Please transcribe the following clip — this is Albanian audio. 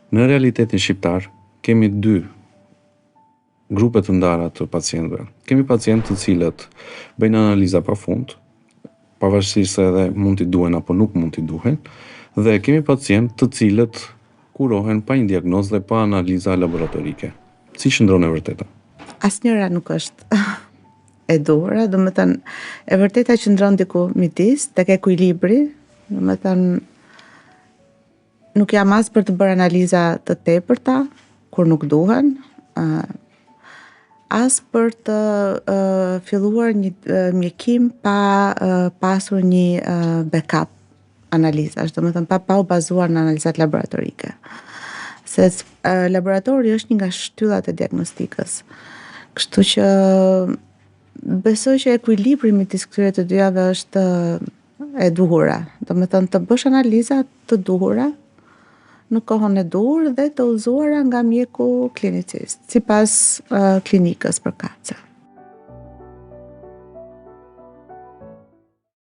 Në realitetin shqiptar, kemi dy grupe të ndara të pacientëve. Kemi pacientë të cilët bëjnë analiza pafund, pavarësisht se edhe mund t'i duhen apo nuk mund t'i duhen, dhe kemi pacientë të cilët kurohen pa një diagnozë dhe pa analiza laboratorike. Si qëndron e vërteta? Asnjëra nuk është e duhura, do me thënë, e vërteta qëndron diku midis, tek ekuilibri, do me thënë, nuk jam as për të bërë analiza të tepërta, kur nuk duhen, as për të filluar një mjekim pa pasur një backup analizash, do me thënë pa u bazuar në analizat laboratorike. Se laboratori është një nga shtyllat e diagnostikës. Kështu që besoj që ekuilibri midis këtyre të dyjave është e duhura. Do me thënë të bësh analiza të duhura në kohën e duhur dhe të udhëzuara nga mjeku klinicist, sipas klinikës përkatëse.